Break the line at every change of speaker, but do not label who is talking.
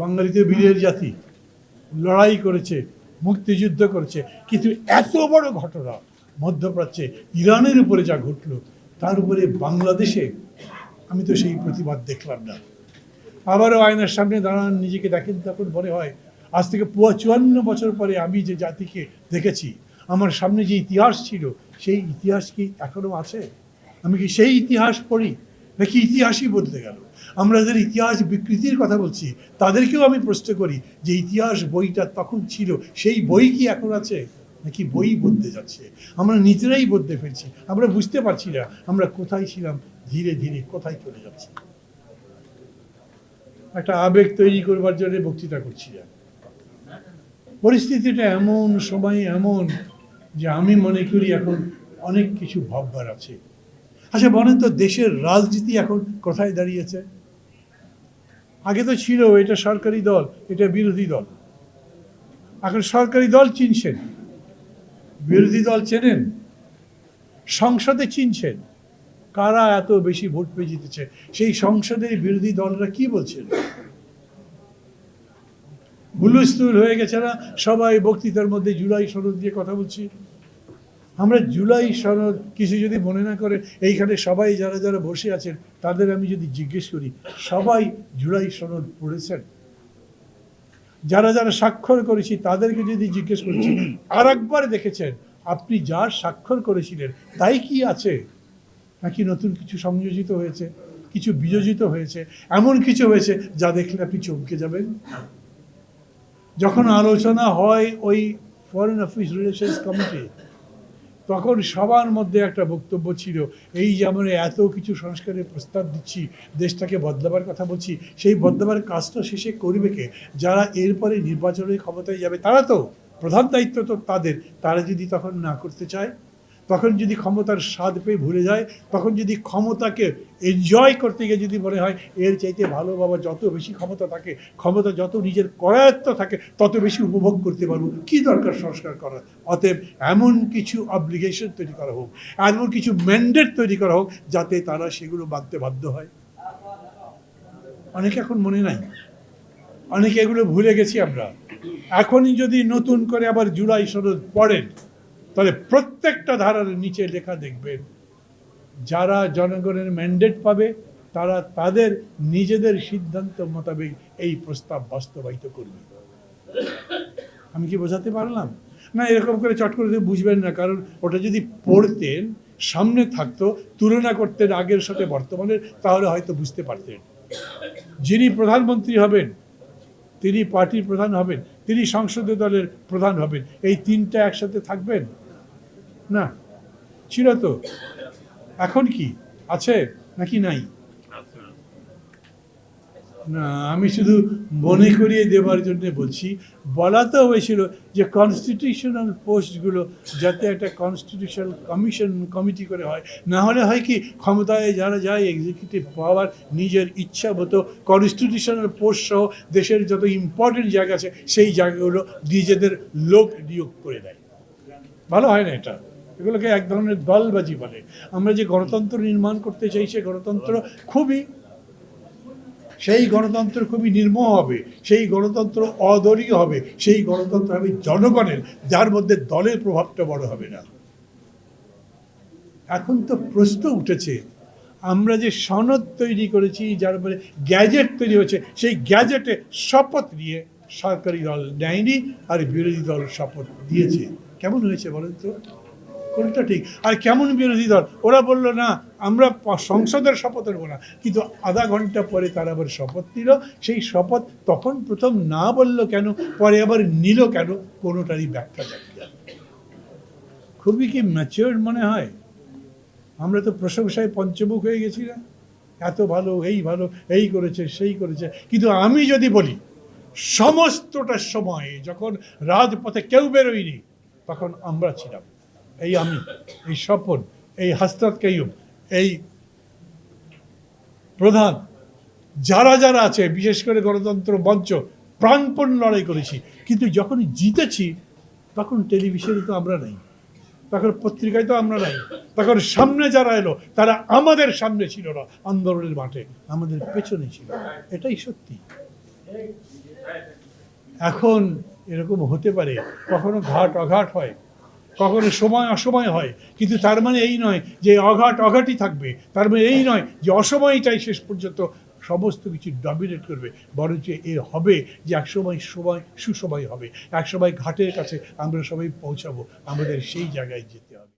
বাঙালিতে বীরের জাতি, লড়াই করেছে, মুক্তিযুদ্ধ করেছে, কিন্তু এত বড় ঘটনা মধ্যপ্রাচ্যে ইরানের উপরে যা ঘটলো, তার উপরে বাংলাদেশে আমি তো সেই প্রতিবাদ দেখলাম না। আবারও আয়নার সামনে দাঁড়ান, নিজেকে দেখেন, তখন মনে হয় আজ থেকে 54 বছর পরে আমি যে জাতিকে দেখেছি, আমার সামনে যে ইতিহাস ছিল, সেই ইতিহাস কি এখনো আছে? আমি কি সেই ইতিহাস পড়ি, নাকি ইতিহাসই বদলে গেল? আমরা যাদের ইতিহাস বিকৃতির কথা বলছি, তাদেরকেও আমি প্রশ্ন করি যে ইতিহাস বইটা তখন ছিল, সেই বই কি এখন আছে, নাকি বই বদলে যাচ্ছে? আমরা নিজেরাই বদলে ফেলছি, আমরা বুঝতে পারছি না আমরা কোথায় ছিলাম, ধীরে ধীরে কোথায় চলে যাচ্ছি। একটা আবেগ তৈরি করবার জন্য বক্তৃতা করছি না। পরিস্থিতিটা এমন, সময় এমন, যে আমি মনে করি এখন অনেক কিছু ভাববার আছে। আচ্ছা বলেন তো, দেশের রাজনীতি এখন কোথায় দাঁড়িয়েছে? আগে তো ছিল এটা সরকারি দল, এটা বিরোধী দল। এখন সরকারি দল চিনছেন, বিরোধী দল চেনেন, সংসদে চিনছেন। কারা এত বেশি ভোট পেয়ে জিতেছে, সেই সংসদের বিরোধী দলরা কি বলছেন? হুলস্থুল হয়ে গেছে না? সবাই বক্তৃতার মধ্যে জুলাই সনদ দিয়ে কথা বলছি। আমরা জুলাই সনদ, কিছু যদি মনে না করে, এইখানে সবাই যারা যারা বসে আছেন তাদের আমি যদি জিজ্ঞেস করি, সবাই জুলাই সনদ পড়েছেন? যারা যারা স্বাক্ষর করেছি তাদেরকে যদি জিজ্ঞেস করছি, আর একবার দেখেছেন আপনি যা স্বাক্ষর করেছিলেন তাই কি আছে, নাকি নতুন কিছু সংযোজিত হয়েছে, কিছু বিয়োজিত হয়েছে, এমন কিছু হয়েছে যা দেখলে আপনি চমকে যাবেন? যখন আলোচনা হয় ওই ফরেন অ্যাফেয়ার্স রিলেশনস কমিটি, তখন সবার মধ্যে একটা বক্তব্য ছিল, এই যে আমরা এত কিছু সংস্কারের প্রস্তাব দিচ্ছি, দেশটাকে বদলাবার কথা বলছি, সেই বদলাবার কাজটা শেষে করবে কে? যারা এরপরে নির্বাচনের ক্ষমতায় যাবে, তারা তো প্রধান দায়িত্ব তো তাদের। তারা যদি তখন না করতে চায়, তখন যদি ক্ষমতার স্বাদ পেয়ে ভুলে যায়, তখন যদি ক্ষমতাকে এনজয় করতে গিয়ে যদি মনে হয় এর চাইতে ভালো, বাবা যত বেশি ক্ষমতা থাকে, ক্ষমতা যত নিজের করায়ত্ত থাকে, তত বেশি উপভোগ করতে পারবো, কি দরকার সংস্কার করার? অতএব এমন কিছু অব্লিগেশন তৈরি করা হোক, এমন কিছু ম্যান্ডেট তৈরি করা হোক, যাতে তারা সেগুলো মানতে বাধ্য হয়। অনেকে এখন মনে নাই, অনেকে এগুলো ভুলে গেছি আমরা। এখনই যদি নতুন করে আবার জুলাই সনদ পড়েন, তাহলে প্রত্যেকটা ধারার নিচে লেখা দেখবেন, যারা জনগণের ম্যান্ডেট পাবে তারা তাদের নিজেদের সিদ্ধান্ত মোতাবেক এই প্রস্তাব বাস্তবায়িত করবে। আমি কি বোঝাতে পারলাম? না, এরকম করে চট করে বুঝবেন না, কারণ ওটা যদি পড়তেন, সামনে থাকতো, তুলনা করতেন আগের সাথে বর্তমানের, তাহলে হয়তো বুঝতে পারতেন। যিনি প্রধানমন্ত্রী হবেন, তিনি পার্টির প্রধান হবেন, তিনি সংসদীয় দলের প্রধান হবেন, এই তিনটা একসাথে থাকবেন না? ছিল তো, এখন কি আছে নাকি নাই? না, আমি শুধু মনে করিয়ে দেওয়ার জন্য বলছি। বলা তো হয়েছিল যে কনস্টিটিউশনাল পোস্টগুলো যাতে একটা কনস্টিটিউশনাল কমিটি করে হয়, না হলে হয় কি, ক্ষমতায় যারা যায় এক্সিকিউটিভ পাওয়ার নিজের ইচ্ছা মতো কনস্টিটিউশনাল পোস্ট সহ দেশের যত ইম্পর্টেন্ট জায়গা আছে সেই জায়গাগুলো নিজেদের লোক নিয়োগ করে দেয়। ভালো হয় না এটা, এগুলোকে এক ধরনের দলবাজি বলে। আমরা যে গণতন্ত্র নির্মাণ করতে চাই, সে গণতন্ত্র খুবই নির্মম হবে, সেই গণতন্ত্র অদলীয় হবে, সেই গণতন্ত্র হবে জনগণের, যার মধ্যে দলের প্রভাবটা বড় হবে না। এখন তো প্রশ্ন উঠেছে, আমরা যে সনদ তৈরি করেছি, যার উপরে গ্যাজেট তৈরি হয়েছে, সেই গ্যাজেটে শপথ নিয়ে সরকারি দল নেয়নি আর বিরোধী দল শপথ দিয়েছে। কেমন হয়েছে বলেন তো? কোনটা ঠিক? আর কেমন বিরোধী দল? ওরা বলল না আমরা সংসদের শপথ নেব না, কিন্তু আধা ঘন্টা পরে তারা আবার শপথ নিল। সেই শপথ তখন প্রথম না বলল কেন, পরে আবার নিল কেন, কোনোটারই ব্যাখ্যা জানি না। খুবই কি ম্যাচিওর মনে হয়? আমরা তো প্রশংসায় পঞ্চমুখ হয়ে গেছি না, এত ভালো, এই করেছে, সেই করেছে। কিন্তু আমি যদি বলি, সমস্তটার সময় যখন রাজপথে কেউ বেরোয়নি, তখন আমরা ছিলাম, আমি, এই স্বপন, এই হাসনাত কাইয়ুম, এই প্রধান, যারা যারা আছে, বিশেষ করে গণতন্ত্র মঞ্চ, প্রাণপণ লড়াই করেছি। কিন্তু যখন জিতেছি, তখন টেলিভিশনে তো আমরা নাই, তখন পত্রিকায় তো আমরা নাই, তখন সামনে যারা এলো তারা আমাদের সামনে ছিল না, আন্দোলনের মাঠে আমাদের পেছনে ছিল। এটাই সত্যি। এখন এরকম হতে পারে, কখনো ঘাট অঘাট হয়, কখনো সময় অসময় হয়, কিন্তু তার মানে এই নয় যে অঘাট অঘাটই থাকবে, তার মানে এই নয় যে অসময়টাই শেষ পর্যন্ত সমস্ত কিছু ডমিনেট করবে, বরঞ্চ এর হবে যে একসময় সময় সুসময় হবে, একসময় ঘাটের কাছে আমরা সবাই পৌঁছাবো, আমাদের সেই জায়গায় যেতে হবে।